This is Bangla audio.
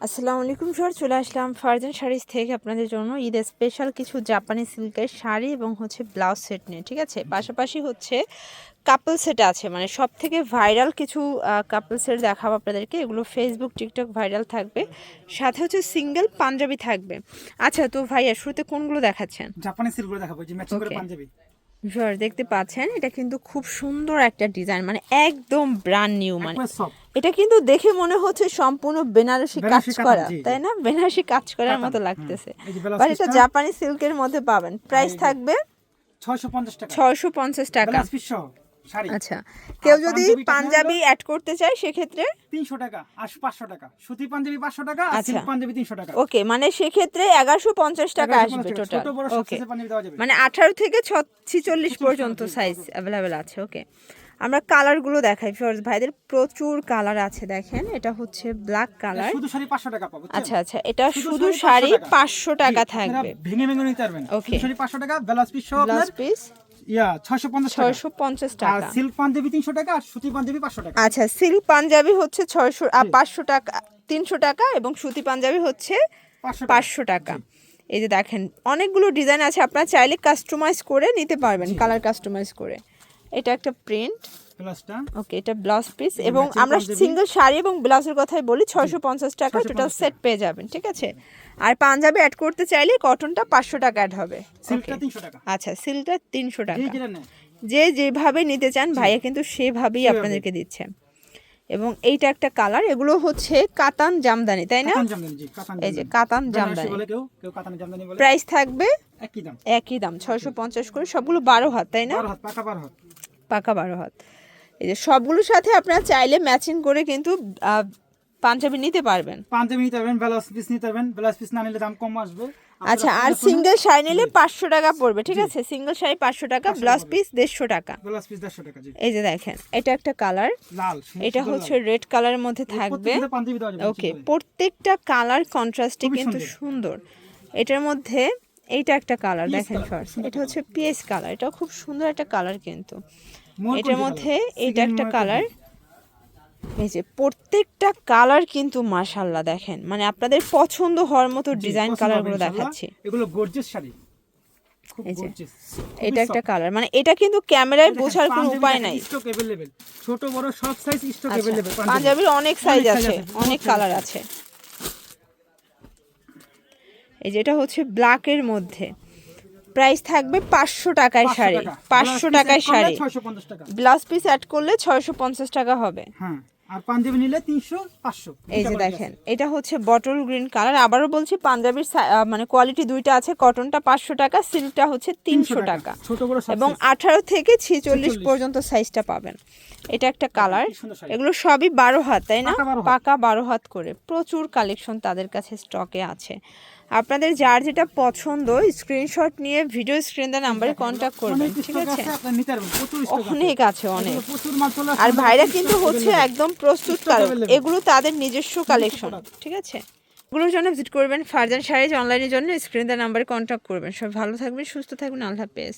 আসসালামু আলাইকুম স্যার, চলে আসলাম ফারজান শাড়িজ থেকে আপনাদের জন্য ঈদের স্পেশাল কিছু জাপানি সিল্কের শাড়ি এবং হচ্ছে ব্লাউজ সেট নিয়ে। ঠিক আছে, পাশাপাশি হচ্ছে কাপল সেট আছে, মানে সব থেকে ভাইরাল কিছু কাপল সেট দেখাবো আপনাদেরকে। এগুলো ফেসবুক টিকটক ভাইরাল থাকবে, সাথে হচ্ছে সিঙ্গেল পাঞ্জাবি থাকবে। আচ্ছা, তো ভাইয়া শুরুতে কোনগুলো দেখাচ্ছেন? জাপানি সিল্কগুলো দেখাবো, যে ম্যাচিং করে পাঞ্জাবি। ভিউয়ার দেখতে পাচ্ছেন, এটা কিন্তু খুব সুন্দর একটা ডিজাইন, মানে একদম ব্র্যান্ড নিউ। মানে এটা কিন্তু দেখে মনে হচ্ছে সম্পূর্ণ বেনারসি কাজ করা, তাই না? বেনারসি কাজ করার মতো লাগতেছে, বাট এটা জাপানি সিল্কের মধ্যে পাবেন। প্রাইস থাকবে 650 টাকা। আচ্ছা, কেউ যদি পাঞ্জাবি অ্যাড করতে চায় সেক্ষেত্রে 300 টাকা আর 500 টাকা, সুতি পাঞ্জাবি 500 টাকা আর সিল্ক পাঞ্জাবি 300 টাকা। ওকে, মানে সেক্ষেত্রে 1150 টাকা আসবে টোটাল। ওকে, মানে 18 থেকে 46 পর্যন্ত সাইজ অ্যাভেলেবেল আছে। ওকে, আমরা কালারগুলো দেখাই ফিওর্স, ভাইদের প্রচুর কালার আছে। দেখেন, এটা হচ্ছে ব্ল্যাক কালার। শুধু শাড়ি 500 টাকা পাবো। আচ্ছা আচ্ছা, এটা শুধু শাড়ি 500 টাকা থাকবে। ভেঙে ভেঙে নিতে পারবেন। ওকে, শাড়ি 500 টাকা, ব্লাউজ পিস সহ ব্লাউজ পিস 650 টাকা। আর সিল্ক পাঞ্জাবি 300 টাকা আর সুতি পাঞ্জাবি 500 টাকা। আচ্ছা, সিল্ক পাঞ্জাবি হচ্ছে 500 টাকা, 300 টাকা, এবং সুতি পাঞ্জাবি হচ্ছে 500 টাকা। এই যে দেখেন, অনেকগুলো ডিজাইন আছে, আপনারা চাইলে কাস্টমাইজ করে নিতে পারবেন, কালার কাস্টমাইজ করে। এটা একটা প্রিন্ট। ওকে, এটা ব্লাউজ পিস, এবং আমরা সিঙ্গেল শাড়ি এবং ব্লাউজের কথাই বলি। 650 টাকা টোটাল সেট পেয়ে যাবেন। ঠিক আছে, আর পাঞ্জাবি অ্যাড করতে চাইলে কটনটা 500 টাকা অ্যাড হবে। আচ্ছা, সিল্কটা 300 টাকা। যে যেভাবে নিতে চান ভাইয়া কিন্তু সেভাবেই আপনাদেরকে দিচ্ছে। এবং এইটা একটা কালার, এগুলো হচ্ছে কাতান জামদানি, তাই না? এই যে কাতান জামদানি, প্রাইস থাকবে একই দাম 650 করে। সবগুলো 12 হাত, তাই না? পাকা 12 হাত। এই যে সবগুলোর সাথে আপনারা চাইলে ম্যাচিং করে কিন্তু পাঞ্জাবি নিতে পারবেন। ব্লাউজ পিস নিতে পারবেন, ব্লাউজ পিস না নিলে দাম কম আসবে। আচ্ছা, আর সিঙ্গেল শাড়ি নিলে 500 টাকা পড়বে। ঠিক আছে, সিঙ্গেল শাড়ি 500 টাকা, ব্লাউজ পিস 150 টাকা। এই যে দেখেন, এটা একটা কালার, এটা হচ্ছে রেড কালারের মধ্যে থাকবে। ওকে, প্রত্যেকটা কালার কন্ট্রাস্টে কিন্তু সুন্দর। এটার মধ্যে এইটা একটা কালার দেখেন ফার্স্ট, এটা হচ্ছে পিএস কালার, এটাও খুব সুন্দর একটা কালার কিন্তু। এটার মধ্যে এইটা একটা কালার। এই যে প্রত্যেকটা কালার কিন্তু মাশাআল্লাহ দেখেন, মানে আপনাদের পছন্দ হওয়ার মতো ডিজাইন কালারগুলো দেখাচ্ছি। এগুলো গর্জিয়াস শাড়ি। এই যে এটা একটা কালার, মানে এটা কিন্তু ক্যামেরায় বোঝার কোনো উপায় নাই। স্টক अवेलेबल, ছোট বড় সব সাইজ স্টক अवेलेबल। পাঞ্জাবির অনেক সাইজ আছে, অনেক কালার আছে। এই যেটা হচ্ছে ব্ল্যাকের মধ্যে, প্রাইস থাকবে 500 টাকায় শাড়ি, 500 টাকায় শাড়ি। ব্লাউজ পিস অ্যাড করলে 650 টাকা হবে। হ্যাঁ, আর পাঞ্জাবি নিলে 300 500। এই যে দেখেন, এটা হচ্ছে বটল গ্রিন কালার। আবারও বলছি, পাঞ্জাবির মানে কোয়ালিটি দুইটা আছে। কটনটা 500 টাকা, সিল্কটা হচ্ছে 300 টাকা, এবং 18 থেকে 46 পর্যন্ত সাইজটা পাবেন। এটা একটা কালার। এগুলো সবই 12 হাত, তাই না? পাকা 12 হাত করে। প্রচুর কালেকশন তাদের কাছে স্টকে আছে। আপনাদের যার যেটা পছন্দ স্ক্রিনশট নিয়ে ভিডিও স্ক্রিন দেওয়া নাম্বারে কন্ট্যাক্ট করবেন। ঠিক আছে, অনেক আছে, অনেক। আর ভাইরা কিন্তু হচ্ছে একদম প্রস্তুতকারক, এগুলো তাদের নিজস্ব কালেকশন। ঠিক আছে, এগুলোর জন্য ভিজিট করবেন ফারজান শাড়িজ অনলাইনের জন্য, স্ক্রিন দেওয়া নাম্বারে কন্ট্যাক্ট করবেন। সব ভালো থাকবেন, সুস্থ থাকবেন, আল্লাহ হাফেজ।